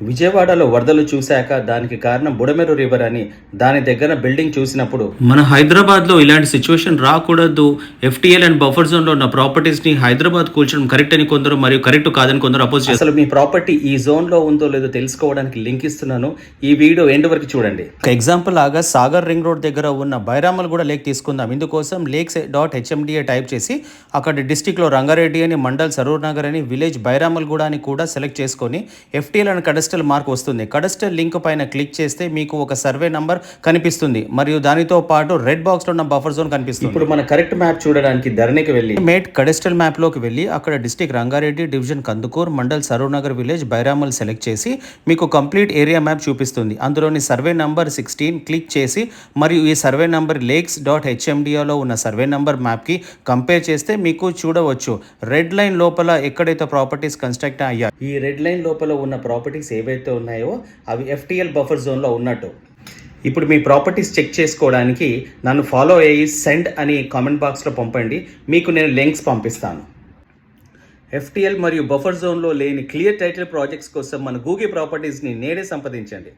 విజయవాడలో వరదలు చూశాక దానికి కారణం బుడమేరు రివర్ అని దాని దగ్గర బిల్డింగ్ చూసినప్పుడు మన హైదరాబాద్లో ఇలాంటి సిచ్యువేషన్ రాకూడదు, ఎఫ్టీఎల్ అండ్ బఫర్ జోన్లో ఉన్న ప్రాపర్టీస్ని హైదరాబాద్ కూల్చడం కరెక్ట్ అని కొందరు మరియు కరెక్ట్ కాదని కొందరు అపోజ్ చేస్తారు. అసలు మీ ప్రాపర్టీ ఈ జోన్లో ఉందో లేదో తెలుసుకోవడానికి లింక్ ఇస్తున్నాను, ఈ వీడియో ఎండ్ వరకు చూడండి. ఒక ఎగ్జాంపుల్ లాగా సాగర్ రింగ్ రోడ్ దగ్గర ఉన్న బైరామల్గూడ లేక్ తీసుకుందాం. ఇందుకోసం lakes.hmda టైప్ చేసి అక్కడ డిస్టిక్లో రంగారెడ్డి అని, మండల్ సరూర్ నగర్ అని, విలేజ్ బైరామల్గూడ అని కూడా సెలెక్ట్ చేసుకొని ఎఫ్టీఎల్ అండ్ కడస్టల్ మార్క్ వస్తుంది. కడస్టల్ లింక్ పైన క్లిక్ చేస్తే మీకు ఒక సర్వే నంబర్ కనిపిస్తుంది మరియు దానితో పాటు రెడ్ బాక్స్ లో ఉన్న బఫర్ జోన్ కనిపిస్తుంది. ఇప్పుడు మన కరెక్ట్ మ్యాప్ చూడడానికి ధరణికి వెళ్ళి మేట్ కడస్టల్ మ్యాప్ లోకి వెళ్ళి అక్కడ district Rangareddy, division Kandukur, mandal Saroor Nagar, village Bairamal select చేసి మీకు కంప్లీట్ ఏరియా మ్యాప్ చూపిస్తుంది. అందులోని సర్వే నంబర్ 16 క్లిక్ చేసి మరియు ఈ సర్వే నంబర్ lakes.hmda ఉన్న సర్వే నంబర్ మ్యాప్ కి కంపేర్ చేస్తే మీకు చూడవచ్చు రెడ్ లైన్ లోపల ఎక్కడైతే ప్రాపర్టీస్ కన్స్ట్రక్ట్ అయ్యాయి, ఈ రెడ్ లైన్ లోపల ఉన్న ప్రాపర్టీస్ ఏవైతే ఉన్నాయో అవి ఎఫ్టీఎల్ బఫర్ జోన్లో ఉన్నట్టు. ఇప్పుడు మీ ప్రాపర్టీస్ చెక్ చేసుకోవడానికి నన్ను ఫాలో అయ్యి సెండ్ అని కామెంట్ బాక్స్లో పంపండి, మీకు నేను లింక్స్ పంపిస్తాను. ఎఫ్టీఎల్ మరియు బఫర్ జోన్లో లేని క్లియర్ టైటిల్ ప్రాజెక్ట్స్ కోసం మన గూగుల్ ప్రాపర్టీస్ని నేడే సంప్రదించండి.